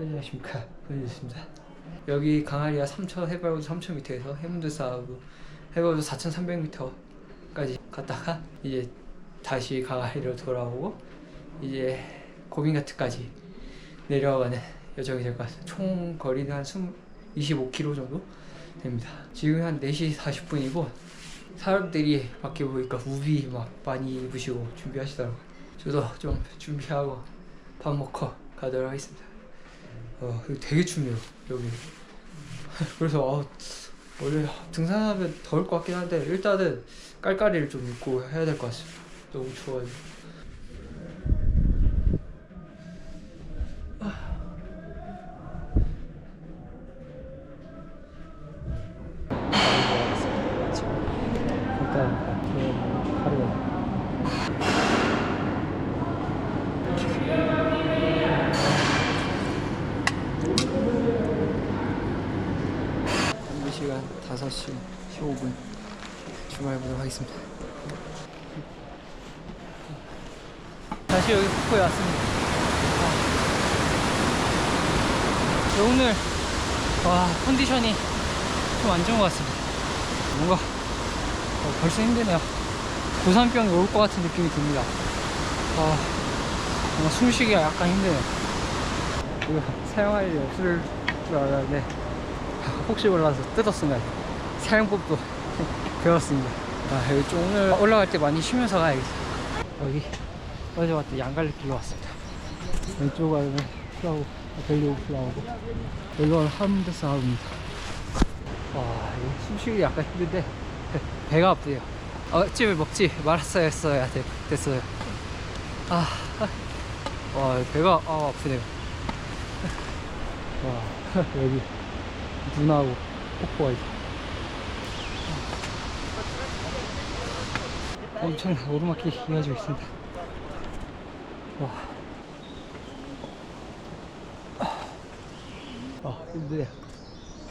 안녕하십니까, 권희주입니다. 여기 강하리아 3,000 해발고도 3,000m에서 해문드 쌓고 해발고도 4,300m까지 갔다가 이제 다시 강하리로 돌아오고 이제 고빈가트까지 내려가는 여정이 될 것 같습니다. 총 거리는 한 25km 정도 됩니다. 지금 한 4시 40분이고 사람들이 밖에 보니까 우비 막 많이 입으시고 준비하시더라고요. 저도 좀 준비하고 밥 먹고 가도록 하겠습니다. 여기 되게 춥네요, 여기. 그래서 원래 등산하면 더울 것 같긴 한데 일단은 깔깔이를 좀 입고 해야 될 것 같습니다. 너무 추워가지고. 시간 5시 15분 출발해보도록 하겠습니다. 다시 여기 폭포에 왔습니다. 오늘 컨디션이 좀 안 좋은 것 같습니다. 뭔가 벌써 힘드네요. 고산병이 올 것 같은 느낌이 듭니다. 뭔가 숨쉬기가 약간 힘드네요. 이거 사용할 일이 없을 줄 알았는데 혹시 몰라서 뜯었습니다. 사용법도 배웠습니다. 여기 좀 오늘 올라갈 때 많이 쉬면서 가야겠어요. 여기 어제 왔던 양갈래길로 왔습니다. 왼쪽 가면 플라워, 벨리오 플라워고 여기는 하문드 사우입니다. 숨쉬기 약간 힘든데 배가 아프네요. 어찌를 먹지 말았어야 됐어요. 배가 아프네요. 여기 눈하고 폭포가 있어. 엄청난 오르막길이 이어지고 있습니다. 힘드네요.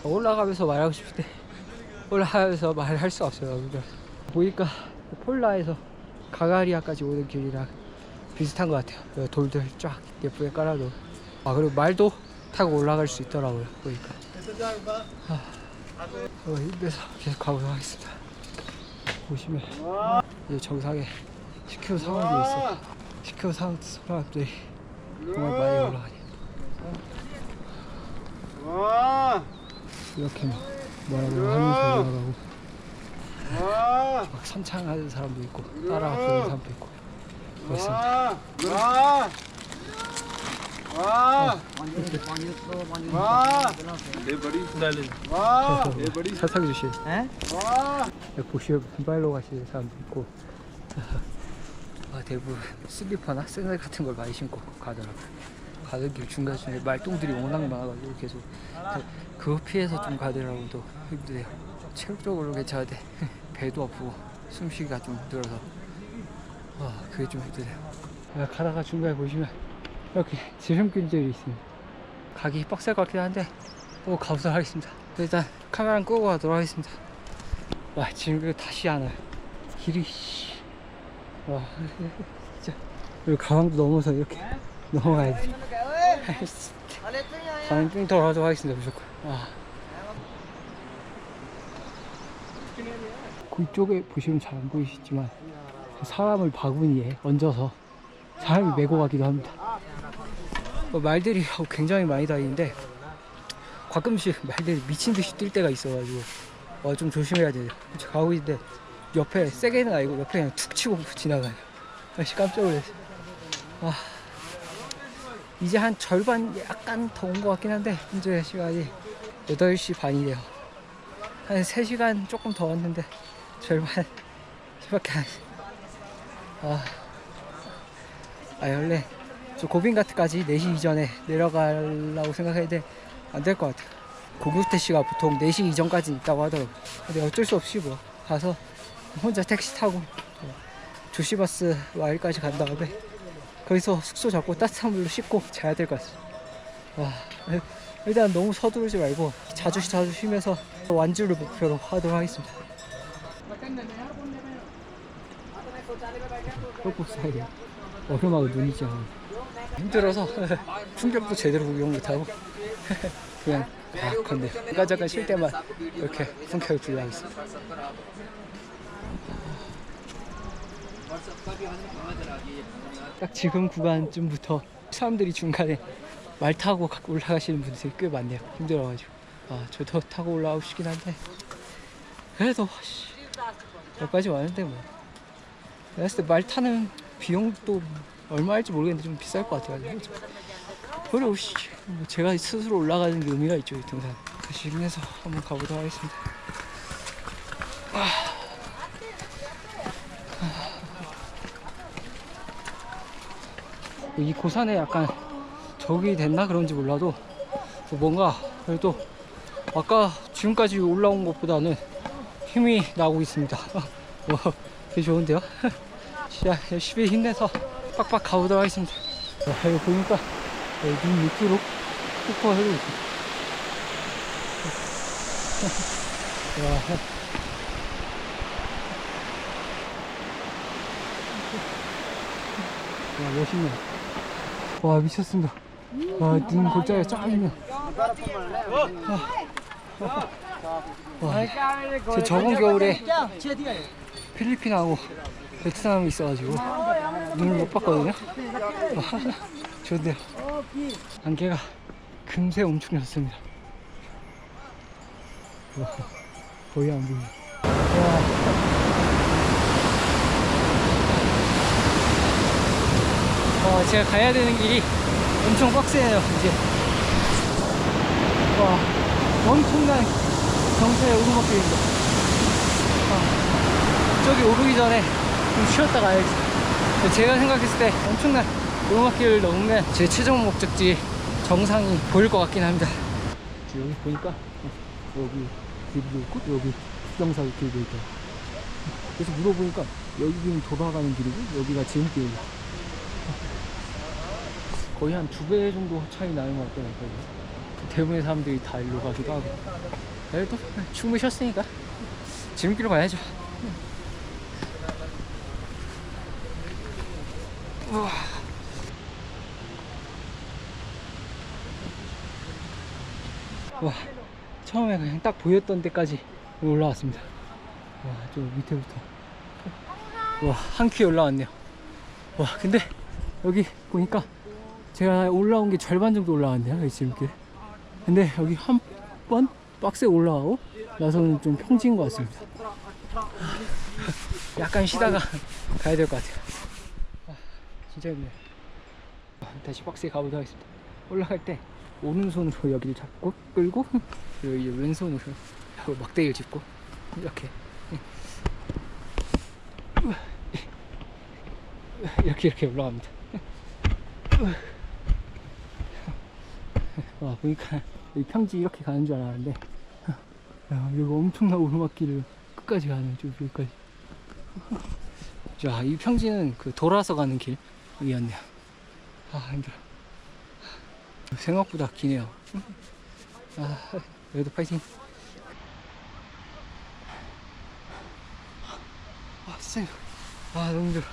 올라가면서 말하고 싶은데 올라가면서 말을 할 수 없어요. 보니까 폴라에서 가가리아까지 오는 길이랑 비슷한 것 같아요. 돌들 쫙 예쁘게 깔아도. 그리고 말도 타고 올라갈 수 있더라고요, 보니까. 힘내서 계속 가보도록 하겠습니다. 보시면 이제 정상에 10km 상황이 있어요. 10km 상황 사람들이 정말 많이 올라가네요. 이렇게 뭐라고 하면서 올라가고 막 산창하는 사람도 있고 따라가 보는 사람도 있고 그렇습니다. 사상 주실. 보시면 분발로 가시는 사람도 있고 대부분 슬리퍼나 샌들 같은 걸 많이 신고 가더라고요. 가는 길 중간중간에 말똥들이 워낙 많아가지고 계속 그거 피해서 좀 가더라고도 힘드네요. 체력적으로 괜찮은데 배도 아프고 숨쉬기가 좀 힘들어서 그게 좀 힘드네요. 가다가 중간에 보시면 이렇게 지름길들이 있습니다. 가기 빡셀 것 같긴 한데 또 가보도록 하겠습니다. 일단 카메라 끄고 가도록 하겠습니다. 지금 다시 안 와요. 길이 진짜 여기 가방도 넘어서 이렇게 넘어가야 돼. 저는 삥 돌아가도록 하겠습니다. 무조건. 그쪽에 보시면 잘 안 보이시지만 사람을 바구니에 얹어서 사람이 메고 가기도 합니다. 말들이 굉장히 많이 다니는데 가끔씩 말들이 미친듯이 뛸 때가 있어가지고 좀 조심해야 돼요. 가고 있는데 옆에 세게는 아니고 옆에 그냥 툭 치고 지나가요. 깜짝 놀랐어요. 이제 한 절반 약간 더 온 것 같긴 한데 현재 시간이 8시 반이래요. 한 3시간 조금 더 왔는데 절반 밖에 안 원래 저 고빈가트까지 4시 이전에 내려가려고 생각했는데 안 될 것 같아요. 고급 택시가 보통 4시 이전까지 있다고 하더라고요. 근데 어쩔 수 없이 가서 혼자 택시 타고 조시바스 마을까지 간 다음에 거기서 숙소 잡고 따뜻한 물로 씻고 자야 될 것 같습니다. 일단 너무 서두르지 말고 자주 쉬면서 완주를 목표로 하도록 하겠습니다. 峡谷사이에 얼음하고 눈이 짱 힘들어서 풍경도 제대로 구경 못하고 그냥 건데 잠깐 쉴 때만 이렇게 풍경을 구경하겠습니다. 딱 지금 구간쯤부터 사람들이 중간에 말 타고 올라가시는 분들이 꽤 많네요. 힘들어가지고. 저도 타고 올라가고 싶긴 한데 그래도 여기까지 왔는데 뭐 내가 봤을 때 말 타는 비용도 얼마일지 모르겠는데 좀 비쌀 것 같아요. 그리고 뭐 제가 스스로 올라가는 게 의미가 있죠, 이 등산. 다시 힘내서 한번 가보도록 하겠습니다. 이 고산에 약간 적이 됐나 그런지 몰라도 뭔가 그래도 아까 지금까지 올라온 것보다는 힘이 나고 있습니다. 되게 좋은데요? 진짜 열심히 힘내서 빡빡 가보도록 하겠습니다. 여기 보니까 눈 밑으로 푹푹 흐르고 있습니다. 와, 멋있네. 와, 미쳤습니다. 와, 눈 골짜기가 쫙 있네요. 제 저번 겨울에 필리핀하고 베트남이 있어가지고 눈을 못 봤거든요. 좋은데요. 안개가 금세 움츠렸습니다. 거의 안 보이네. 제가 가야 되는 길이 엄청 빡세네요. 이제 엄청난 경사의 오르막길입니다. 저기 오르기 전에 좀 쉬었다 가야겠어요. 제가 생각했을 때 엄청난 오르막길을 넘으면 제 최종 목적지 정상이 보일 것 같긴 합니다. 여기 보니까 여기 길도 있고 여기 수정사구 길도 있다. 그래서 물어보니까 여기는 돌아가는 길이고 여기가 지름길이에요. 거의 한 2배 정도 차이 나는 것 같더라고요. 대부분의 사람들이 다 일로 가기도 하고. 그래도 충분히 쉬었으니까 지름길로 가야죠. 와, 처음에 그냥 딱 보였던 데까지 올라왔습니다. 와, 저 밑에부터. 와, 한 큐에 올라왔네요. 와, 근데 여기 보니까 제가 올라온 게 절반 정도 올라왔네요, 이 지름길. 근데 여기 한 번 빡세 올라가고 나서는 좀 평지인 것 같습니다. 약간 쉬다가 가야 될 것 같아요. 진짜 힘내요. 다시 빡세 가보도록 하겠습니다. 올라갈 때 오른손으로 여기를 잡고 끌고 그리고 이제 왼손으로 막대기를 짚고 이렇게 이렇게 올라갑니다. 와, 보니까 이 평지 이렇게 가는 줄 알았는데 이거 엄청난 오르막길을 끝까지 가는 쭉 여기까지. 자, 이 평지는 그 돌아서 가는 길이었네요. 힘들어. 생각보다 기네요. 그래도 파이팅. 진짜 너무 힘들어.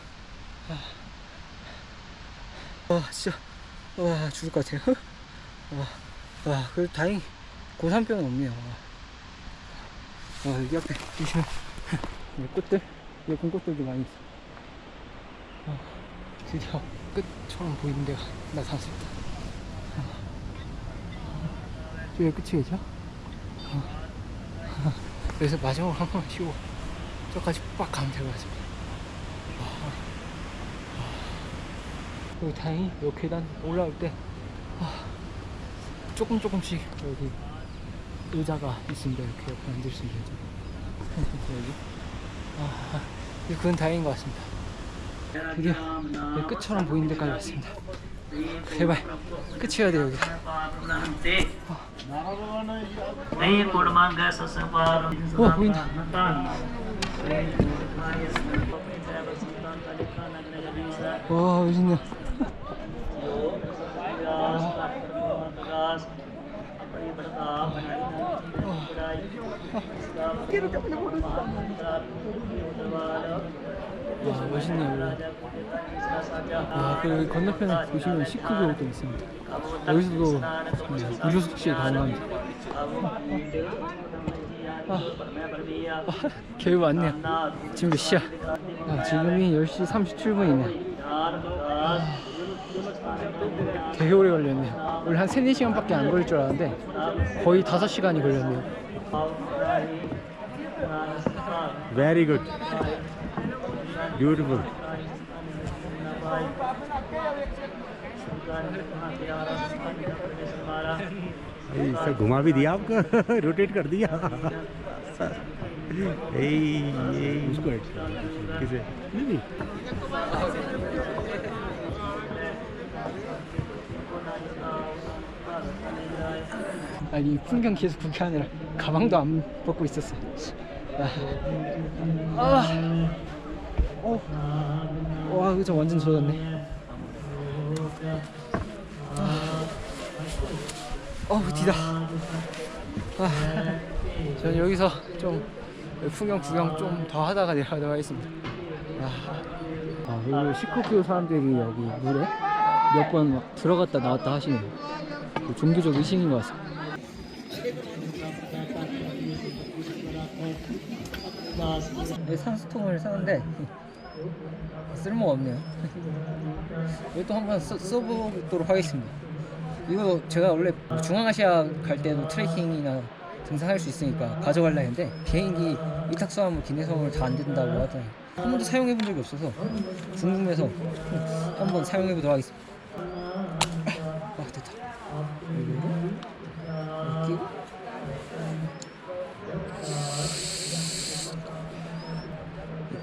진짜 죽을 것 같아요. 그래도 다행히 고산병은 없네요. 여기 앞에 보시면 꽃들, 예쁜 꽃들도 많이 있어. 드디어 끝처럼 보이는 데가 나타났습니다. 저게 끝이겠죠? 그래서 마지막으로 한 번만 쉬고 저까지 빡 가면 될 것 같습니다. 그리고 다행히 이 계단 올라올 때 조금씩 여기 의자가 있습니다. 이렇게 옆에 앉을 수 있는 여기. 그건 다행인 것 같습니다. 드디어 끝처럼 보이는 데까지 왔습니다. 제발 끝이어야 돼 여기. 보인다. 와, 멋있네. 와, 멋있네요. 아, 그 건너편에 보시면 시크교도 있습니다. 여기서도 무료 숙식 가능합니다. 개우 많네요. 지금 몇 시야? 지금이 10시 37분이네. 되게 오래 걸렸네요. 원래 한 3-4시간밖에 안 걸릴 줄 알았는데 거의 5시간이 걸렸네요. Very good. Beautiful. Sir घुमा भी दिया आपको रोटेट कर दिया सर उसको किसे नहीं 아니 이 풍경 계속 구경하느라 가방도 안 벗고 있었어. 와 그저 완전 젖었네. 디다. 저는 여기서 좀 풍경 구경 좀 더 하다가 내려가도록 하겠습니다. 그리고 시코큐 사람들이 여기 물에 몇 번 막 들어갔다 나왔다 하시네요. 종교적 의식인 것 같습니다. 산수통을 사는데 쓸모가 없네요. 이것도 한번 써보도록 하겠습니다. 이거 제가 원래 중앙아시아 갈 때도 트레킹이나 등산할 수 있으니까 가져갈라 했는데 비행기 이탁수화물 기내성을 다 안 된다고 하더니 한 번도 사용해본 적이 없어서 궁금해서 한번 사용해보도록 하겠습니다. 됐다. 끼고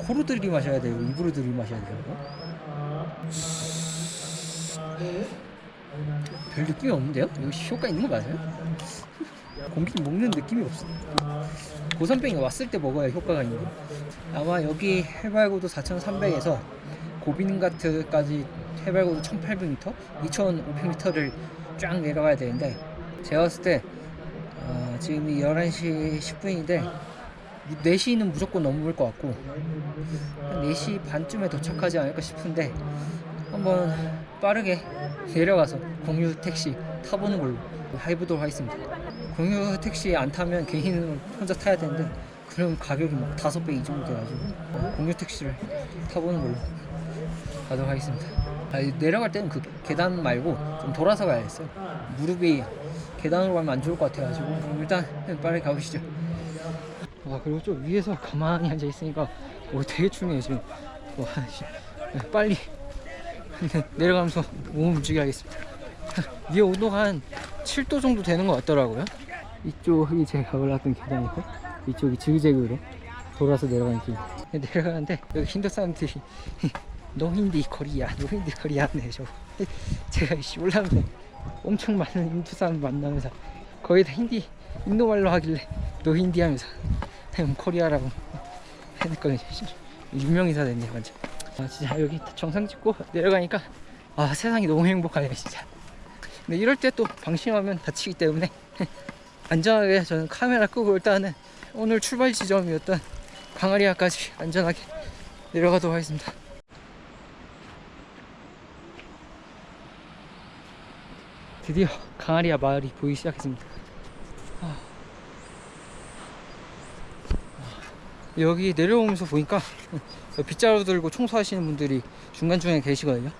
코로 들이마셔야 돼요? 입으로 들이마셔야 돼요? 별 느낌이 없는데요? 이거 효과 있는 거 맞아요? 공기 먹는 느낌이 없어. 고산병이 왔을 때 먹어야 효과가 있는 거. 아마 여기 해발고도 4,300에서 고비능가트까지 해발고도 1,800m, 2,500m를 쫙 내려가야 되는데 제가 봤을 때 지금이 11시 10분인데 4시는 무조건 넘을 것 같고 한 4시 반쯤에 도착하지 않을까 싶은데 한번 빠르게 내려가서 공유 택시 타보는 걸로 해보도록 하겠습니다. 공유 택시 안 타면 개인으로 혼자 타야 되는데 그럼 가격이 막 5배 이 정도 돼가지고 공유 택시를 타보는 걸로 가도록 하겠습니다. 내려갈 때는 그 계단 말고 좀 돌아서 가야겠어요. 무릎이 계단으로 가면 안 좋을 것 같아가지고 일단 빨리 가보시죠. 그리고 좀 위에서 가만히 앉아 있으니까 되게 춥네요 지금. 빨리 내려가면서 몸 움직여 야겠습니다. 위에 온도가 한 7도 정도 되는 것 같더라고요. 이쪽이 제가 올랐던 계단이고 이쪽이 지그재그로 돌아서 내려가는 길. 내려가는데 여기 힌두 사람들이 노힌디 코리아 네 저거. 제가 올라가면서 엄청 많은 힌두 사람 만나면서 거의 다 인도말로 하길래 노힌디 하면서 코리아라고 했거든요. 유명인사 됐네 완전. 진짜 여기 정상 찍고 내려가니까 세상이 너무 행복하네요 진짜. 근데 이럴 때 또 방심하면 다치기 때문에 안전하게 저는 카메라 끄고 일단은 오늘 출발 지점이었던 강아리아까지 안전하게 내려가도록 하겠습니다. 드디어 강아리아 마을이 보이기 시작했습니다. 여기 내려오면서 보니까 빗자루 들고 청소하시는 분들이 중간중간에 계시거든요.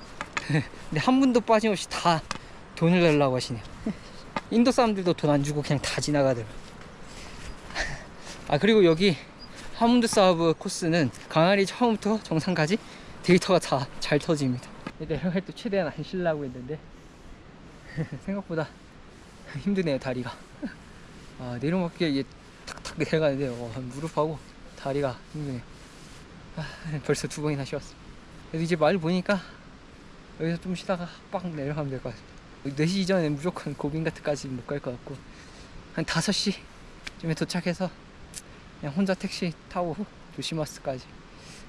근데 한 분도 빠짐없이 다 돈을 내려고 하시네요. 인도 사람들도 돈 안 주고 그냥 다 지나가더라고요. 그리고 여기 하문드 사하브 코스는 강아리 처음부터 정상까지 데이터가 다 잘 터집니다. 내려갈 때 최대한 안 쉬려고 했는데 생각보다 힘드네요 다리가. 내려막기에 이게 탁탁 내려가는데 무릎하고 다리가 힘드네요. 벌써 2번이나 쉬었어. 그래서 이제 마을 보니까 여기서 좀 쉬다가 빡 내려가면 될 것 같습니다. 4시 이전에 무조건 고빈가트까지 못 갈 것 같고 한 5시쯤에 도착해서 그냥 혼자 택시 타고 조시마스까지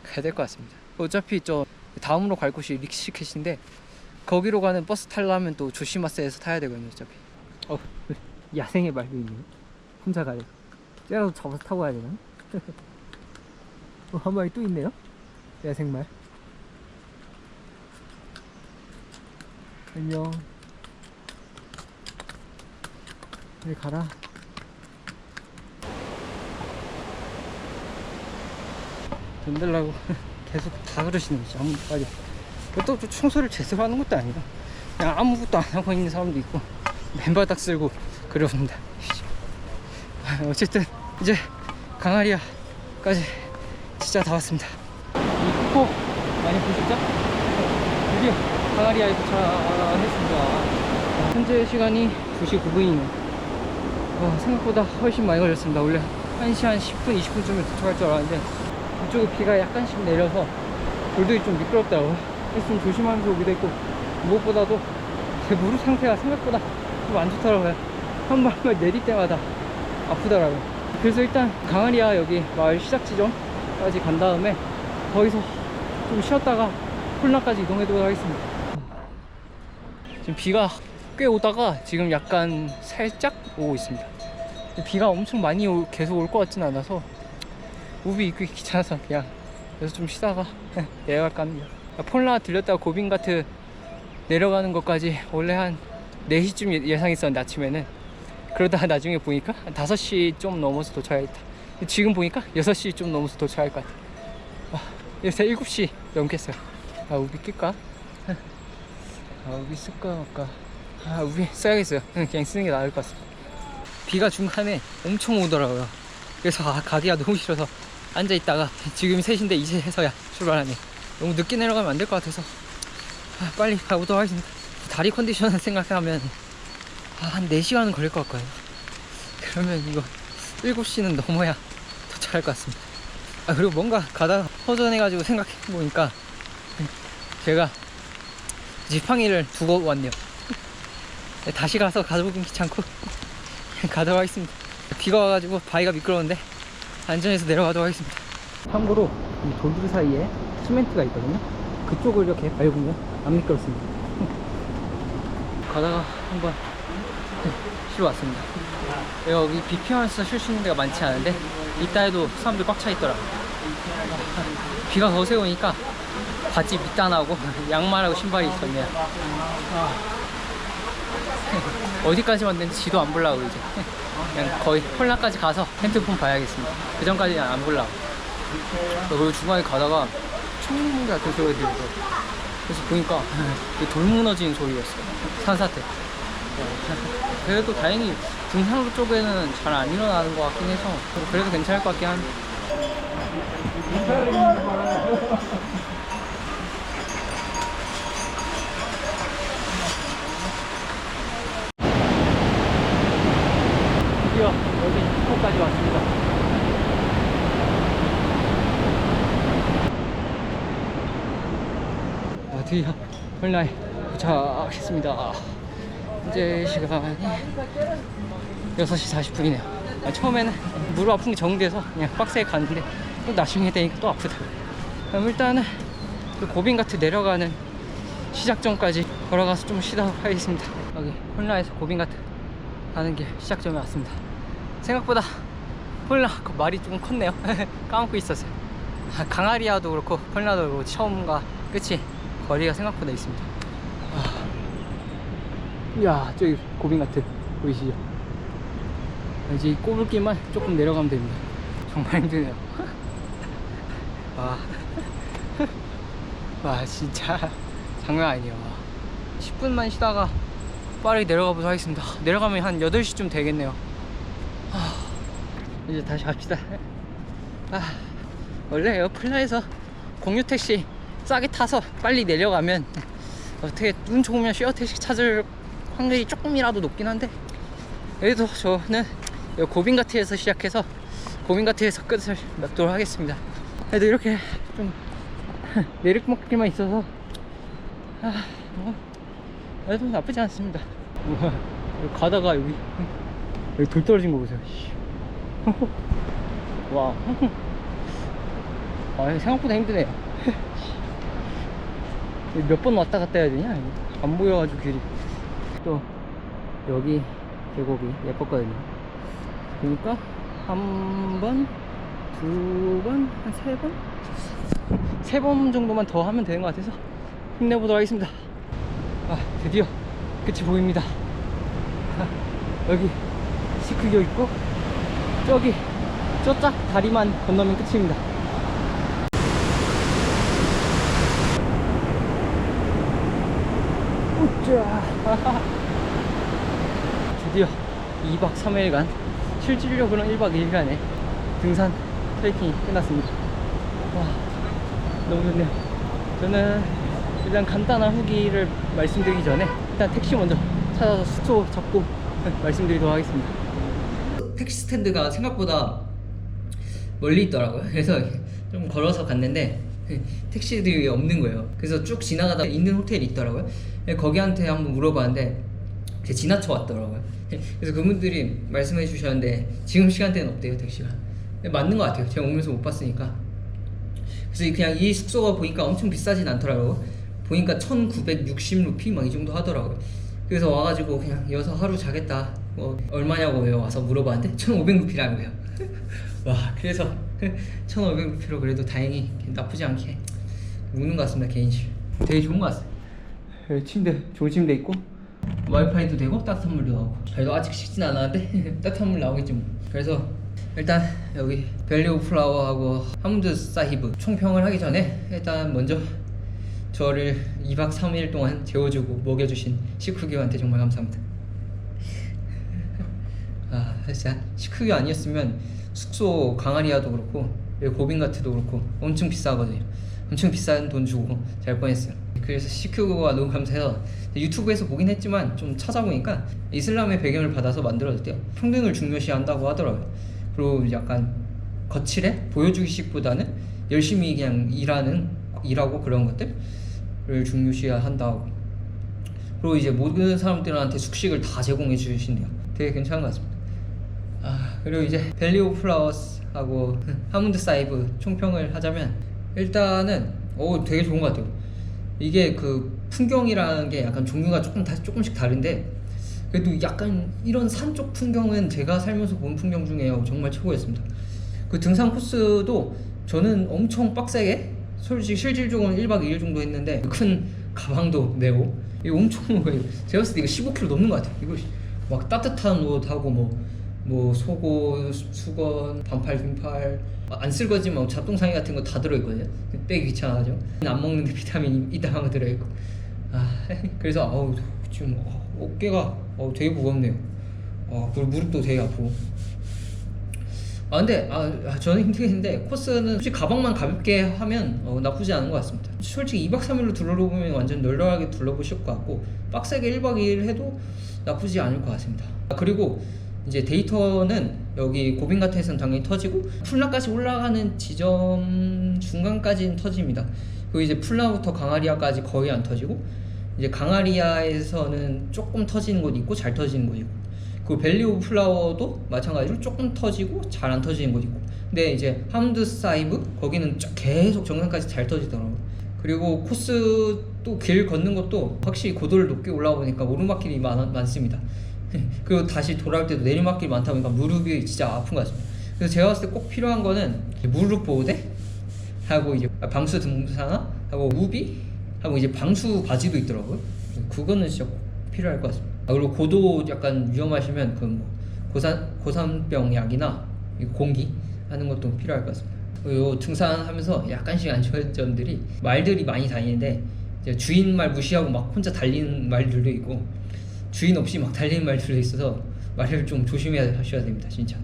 가야 될 것 같습니다. 어차피 저 다음으로 갈 곳이 리시켓인데 거기로 가는 버스 타려면 또 조시마스에서 타야 되거든요 어차피. 야생의 말도 있네. 혼자 가요. 쟤라도 잡아서 타고 가야 되나? 한 마리 또 있네요. 야생말. 안녕. 빨리 가라. 돈 달라고 계속 다 그러시는 거지. 아무것도 또 청소를 제대로 하는 것도 아니라 그냥 아무것도 안 하고 있는 사람도 있고 맨바닥 쓸고 그러는데. 어쨌든 이제 강아리아까지 진짜 다 왔습니다. 이 폭포 많이 보셨죠? 드디어 강아리아에 도착했습니다. 현재 시간이 2시 9분이네요. 생각보다 훨씬 많이 걸렸습니다. 원래 1시 한 10분, 20분쯤에 도착할 줄 알았는데 이쪽에 비가 약간씩 내려서 돌들이 좀 미끄럽더라고요. 그래서 좀 조심하면서 오기도 했고, 무엇보다도 제 무릎 상태가 생각보다 좀 안 좋더라고요. 한 발만 내릴 때마다 아프더라고요. 그래서 일단 강아리아 여기 마을 시작 지점까지 간 다음에 거기서 좀 쉬었다가 폴라까지 이동해보도록 하겠습니다. 지금 비가 꽤 오다가 지금 약간 살짝 오고 있습니다. 비가 엄청 많이 계속 올 것 같지는 않아서 우비 입기 귀찮아서 그냥 여기서 좀 쉬다가 내려갈까 합니다. 폴라 들렸다가 고빈가트 내려가는 것까지 원래 한 4시쯤 예상했었는데 아침에는, 그러다가 나중에 보니까 한 5시 좀 넘어서 도착하겠다. 지금 보니까 6시 좀 넘어서 도착할 것 같아. 여기서 7시 넘겠어요. 우비 낄까? 우비 쓸까 말까? 우비 써야겠어요. 그냥 쓰는 게 나을 것 같습니다. 비가 중간에 엄청 오더라고요. 그래서 가기가 너무 싫어서 앉아있다가 지금 3시인데 이제서야 출발하네. 너무 늦게 내려가면 안 될 것 같아서 빨리 가보도록 하겠습니다. 다리 컨디션을 생각하면 한 4시간은 걸릴 것 같거든요. 그러면 이거 7시는 넘어야 도착할 것 같습니다. 그리고 뭔가 가다가 허전해가지고 생각해보니까 제가 지팡이를 두고 왔네요. 다시 가서 가져오긴 귀찮고 가도록 하겠습니다. 비가 와가지고 바위가 미끄러운데 안전해서 내려가도록 하겠습니다. 참고로 이 돌들 사이에 시멘트가 있거든요. 그쪽을 이렇게 밟으면 안 미끄럽습니다. 가다가 한번 쉬러 왔습니다. 여기 비 피하면서 쉴 수 있는 데가 많지 않은데 이따 해도 사람들 꽉 차 있더라고요. 비가 거세 오니까 바지 밑단하고 양말하고 신발이 있었네요. 어디까지만 되는지 지도 안 보려고 이제 그냥 거의 폴라까지 가서 핸드폰 봐야겠습니다. 그 전까지는 안 보려고. 그리고 중간에 가다가 총 같은 소리가 들리고, 그래서 보니까 돌 무너지는 소리였어요. 산사태. 그래도 다행히 등산로 쪽에는 잘 안 일어나는 것 같긴 해서 그래도 괜찮을 것 같긴 합니다. 드디어 여기 입구까지 왔습니다. 드디어 폴라에 도착했습니다. 이제 시간이 6시 40분이네요. 처음에는 무릎 아픈 게 정돼서 그냥 빡세게 갔는데 또 나중에 되니까 또 아프더라고요. 그럼 일단은 그 고빈가트 내려가는 시작점까지 걸어가서 좀 쉬다 하겠습니다. 여기 폴라에서 고빈가트 가는 길 시작점에 왔습니다. 생각보다 폴라 그 말이 좀 컸네요. 까먹고 있었어요. 강아리아도 그렇고 폴라도 그렇고 처음과 끝이 거리가 생각보다 있습니다. 이야, 저기 고빈가트 보이시죠? 이제 이 꼬불길만 조금 내려가면 됩니다. 정말 힘드네요. 와 진짜 장난 아니에요. 10분만 쉬다가 빠르게 내려가 보도록 하겠습니다. 내려가면 한 8시쯤 되겠네요. 이제 다시 갑시다. 원래 폴라에서 공유택시 싸게 타서 빨리 내려가면 어떻게 운 좋으면 쉐어택시 찾을 확률이 조금이라도 높긴 한데, 그래도 저는 고빈가트에서 시작해서 고빈가트에서 끝을 맺도록 하겠습니다. 그래도 이렇게 좀 내리막길만 있어서 그래도 나쁘지 않습니다. 가다가 여기 돌 떨어진 거 보세요. 와, 생각보다 힘드네요. 몇 번 왔다 갔다 해야 되냐? 안 보여가지고 길이. 또 여기 계곡이 예뻤거든요. 그러니까 한 번, 두 번, 한 세 번? 세 번 정도만 더 하면 되는 것 같아서 힘내보도록 하겠습니다. 아, 드디어 끝이 보입니다. 여기 시크교 있고 저기 저짝 다리만 건너면 끝입니다. 우짜. 드디어 2박 3일간 실질적으로는 1박 2일간의 등산 트레킹이 끝났습니다. 와, 너무 좋네요. 저는 일단 간단한 후기를 말씀드리기 전에 일단 택시 먼저 찾아서 숙소 잡고 말씀드리도록 하겠습니다. 택시 스탠드가 생각보다 멀리 있더라고요. 그래서 좀 걸어서 갔는데 택시들이 없는 거예요. 그래서 쭉 지나가다 있는 호텔이 있더라고요. 거기한테 한번 물어봤는데 지나쳐 왔더라고요. 그래서 그분들이 말씀해 주셨는데 지금 시간대는 없대요, 택시가. 맞는 것 같아요. 제가 오면서 못 봤으니까. 그래서 그냥 이 숙소가 보니까 엄청 비싸진 않더라고요. 보니까 1960루피 막 이 정도 하더라고요. 그래서 와가지고 그냥 여기서 하루 자겠다, 뭐 얼마냐고 와서 물어봤는데 1500루피라고요. 와, 그래서 1500루피로 그래도 다행히 나쁘지 않게 묵는 것 같습니다. 개인실 되게 좋은 것 같아요. 여기 침대, 좋은 침대 있고 와이파이도 되고 따뜻한 물도 나오고. 저희도 아직 식진 않았는데 따뜻한 물 나오겠지 뭐. 그래서 일단 여기 밸리 오브 플라워하고 하문드 사히브 총평을 하기 전에 일단 먼저 저를 2박 3일 동안 재워주고 먹여주신 시크교한테 정말 감사합니다. 아, 진짜 시크교 아니었으면 숙소 강아리아도 그렇고 고빈가트도 그렇고 엄청 비싸거든요. 엄청 비싼 돈 주고 잘 뻔했어요. 그래서 시크교가 너무 감사해서 유튜브에서 보긴 했지만 좀 찾아보니까 이슬람의 배경을 받아서 만들어졌대요. 평등을 중요시한다고 하더라고요. 그리고 약간 거칠해 보여주기식보다는 열심히 그냥 일하고 그런 것들을 중요시한다고. 그리고 이제 모든 사람들한테 숙식을 다 제공해 주신대요. 되게 괜찮은 것 같습니다. 아, 그리고 이제 밸리 오브 플라워스하고 하문드 사이브 총평을 하자면 일단은 되게 좋은 것 같아요. 이게 그 풍경이라는 게 약간 종류가 조금씩 다른데 그래도 약간 이런 산 쪽 풍경은 제가 살면서 본 풍경 중에 정말 최고였습니다. 그 등산 코스도 저는 엄청 빡세게 솔직히 실질적으로는 1박 2일 정도 했는데 큰 가방도 메고 이거 엄청 제가 봤을 때 이거 15kg 넘는 것 같아요. 이거 막 따뜻한 옷하고 뭐 속옷, 수건, 반팔, 긴팔 안 쓸거지만 잡동사니 같은 거 다 들어있거든요. 빼기 귀찮아가지고 안 먹는데 비타민 이따한 거 들어있고. 그래서 지금 어깨가 되게 무겁네요. 그리고 무릎도 되게 아프고. 근데 저는 힘들겠는데 코스는 솔직히 가방만 가볍게 하면 나쁘지 않은 것 같습니다. 솔직히 2박 3일로 둘러보면 완전 널널하게 둘러보실 것 같고 빡세게 1박 2일 해도 나쁘지 않을 것 같습니다. 그리고 이제 데이터는 여기 고빈가트에서는 당연히 터지고 풀라까지 올라가는 지점 중간까지는 터집니다. 그리고 이제 풀라부터 강아리아까지 거의 안 터지고 이제 강아리아에서는 조금 터지는 곳 있고 잘 터지는 곳 있고 그 밸리 오브 플라워도 마찬가지로 조금 터지고 잘 안 터지는 곳 있고 근데 이제 하문드 사이브 거기는 계속 정상까지 잘 터지더라고요. 그리고 코스 또 길 걷는 것도 확실히 고도를 높게 올라가 보니까 오르막길이 많습니다. 그리고 다시 돌아올 때도 내리막길이 많다 보니까 무릎이 진짜 아픈 것 같습니다. 그래서 제가 봤을 때 꼭 필요한 거는 무릎 보호대 하고 이제 방수 등산화 하고 우비 하고 이제 방수 바지도 있더라고요. 그거는 진짜 꼭 필요할 것 같습니다. 그리고 고도 약간 위험하시면 그 뭐 고산병 약이나 공기 하는 것도 필요할 것 같습니다. 그리고 등산하면서 약간씩 안 좋은 점들이 말들이 많이 다니는데 이제 주인 말 무시하고 막 혼자 달리는 말들도 있고 주인 없이 막 달리는 말들도 있어서 말을 좀 조심하셔야 됩니다. 진짜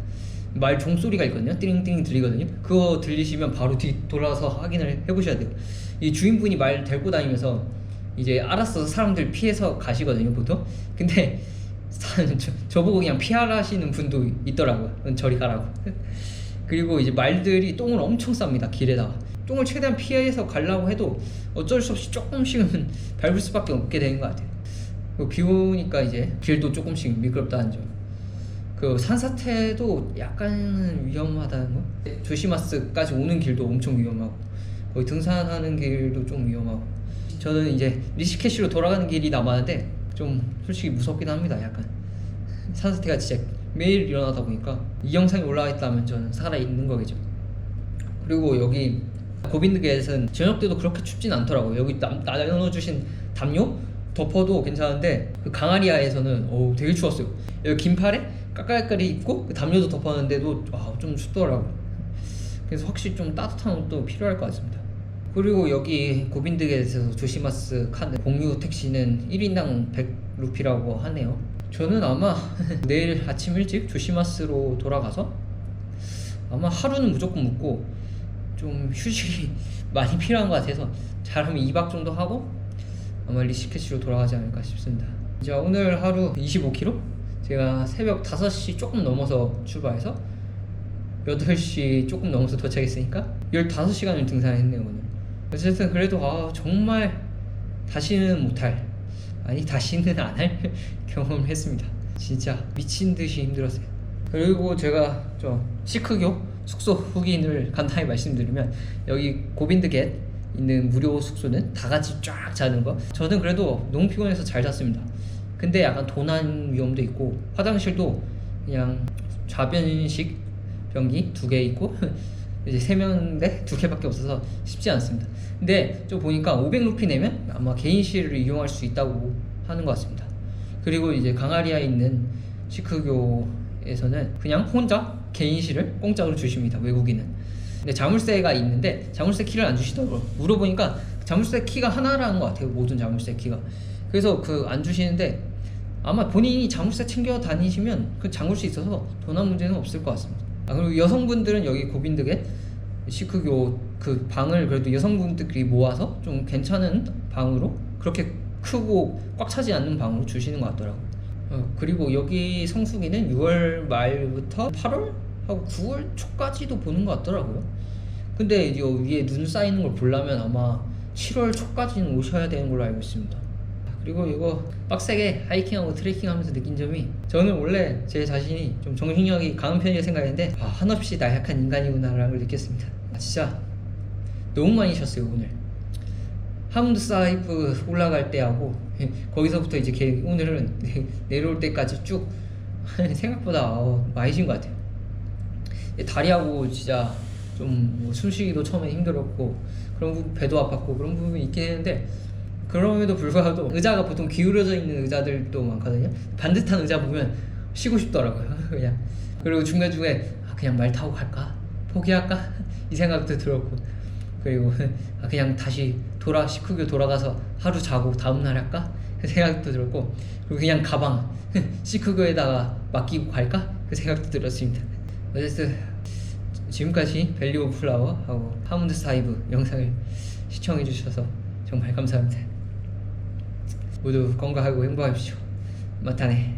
말 종소리가 있거든요. 띠링띠링 들리거든요. 그거 들리시면 바로 뒤 돌아서 확인을 해보셔야 돼요. 이 주인분이 말 데리고 다니면서 이제 알아서 사람들 피해서 가시거든요 보통. 근데 저보고 그냥 피하라시는 분도 있더라고요. 저리 가라고. 그리고 이제 말들이 똥을 엄청 쌉니다. 길에다가 똥을 최대한 피해서 가려고 해도 어쩔 수 없이 조금씩은 밟을 수밖에 없게 되는 것 같아요. 비 오니까 이제 길도 조금씩 미끄럽다는 점. 그 산사태도 약간은 위험하다는 거. 조시마스까지 오는 길도 엄청 위험하고 거기 등산하는 길도 좀 위험하고. 저는 이제 리시케시로 돌아가는 길이 남았는데 좀 솔직히 무섭긴 합니다. 약간 산사태가 진짜 매일 일어나다 보니까 이 영상이 올라와 있다면 저는 살아있는 거겠죠. 그리고 여기 고빈드게트는 저녁 때도 그렇게 춥진 않더라고요. 여기 나눠주신 담요 덮어도 괜찮은데 그 강아리아에서는 되게 추웠어요. 여기 긴팔에 까까까리 입고 그 담요도 덮었는데도 좀 춥더라고요. 그래서 확실히 좀 따뜻한 옷도 필요할 것 같습니다. 그리고 여기 고빈드게트에서 조시마스 칸 공유 택시는 1인당 100루피라고 하네요. 저는 아마 내일 아침 일찍 조시마스로 돌아가서 아마 하루는 무조건 묵고 좀 휴식이 많이 필요한 것 같아서 잘하면 2박 정도 하고 아마 리시케시로 돌아가지 않을까 싶습니다. 자, 오늘 하루 25km? 제가 새벽 5시 조금 넘어서 출발해서 8시 조금 넘어서 도착했으니까 15시간을 등산했네요 오늘. 어쨌든 그래도 정말 다시는 못할, 아니 다시는 안 할 경험을 했습니다. 진짜 미친듯이 힘들었어요. 그리고 제가 시크교 숙소 후기를 간단히 말씀드리면, 여기 고빈드게트 있는 무료 숙소는 다 같이 쫙 자는 거, 저는 그래도 너무 피곤해서 잘 잤습니다. 근데 약간 도난 위험도 있고 화장실도 그냥 좌변식 변기 2개 있고 이제 3명인데 2개밖에 없어서 쉽지 않습니다. 근데 좀 보니까 500루피 내면 아마 개인실을 이용할 수 있다고 하는 것 같습니다. 그리고 이제 강아리아에 있는 시크교에서는 그냥 혼자 개인실을 공짜로 주십니다, 외국인은. 근데 자물쇠가 있는데 자물쇠 키를 안 주시더라고요. 물어보니까 자물쇠 키가 하나라는 것 같아요, 모든 자물쇠 키가. 그래서 안 주시는데 아마 본인이 자물쇠 챙겨 다니시면 잠글 수 있어서 도난 문제는 없을 것 같습니다. 그리고 여성분들은 여기 고빈드게트 시크교 그 방을 그래도 여성분들끼리 모아서 좀 괜찮은 방으로, 그렇게 크고 꽉 차지 않는 방으로 주시는 것 같더라고요. 그리고 여기 성수기는 6월 말부터 8월 하고 9월 초까지도 보는 것 같더라고요. 근데 이제 위에 눈 쌓이는 걸 보려면 아마 7월 초까지는 오셔야 되는 걸로 알고 있습니다. 그리고 이거 빡세게 하이킹하고 트레킹하면서 느낀 점이, 저는 원래 제 자신이 좀 정신력이 강한 편이라 생각했는데 한없이 나약한 인간이구나라는 걸 느꼈습니다. 진짜 너무 많이 쉬었어요 오늘. 하문드 사히프 올라갈 때하고 거기서부터 이제 오늘은 내려올 때까지 쭉 생각보다 많이 쉰 것 같아요. 다리하고 진짜 좀 숨쉬기도 처음에 힘들었고 그런 부분, 배도 아팠고 그런 부분이 있긴 했는데, 그럼에도 불구하고 의자가 보통 기울어져 있는 의자들도 많거든요. 반듯한 의자 보면 쉬고 싶더라고요 그냥. 그리고 중간중간에 그냥 말 타고 갈까? 포기할까? 이 생각도 들었고, 그리고 그냥 다시 시크교 돌아가서 하루 자고 다음날 할까? 그 생각도 들었고, 그리고 그냥 가방 시크교에다가 맡기고 갈까? 그 생각도 들었습니다. 어쨌든 지금까지 밸리 오브 플라워 하고 하문드 사히프 영상을 시청해 주셔서 정말 감사합니다. 모두 건강하고 행복하십시오. 마타네.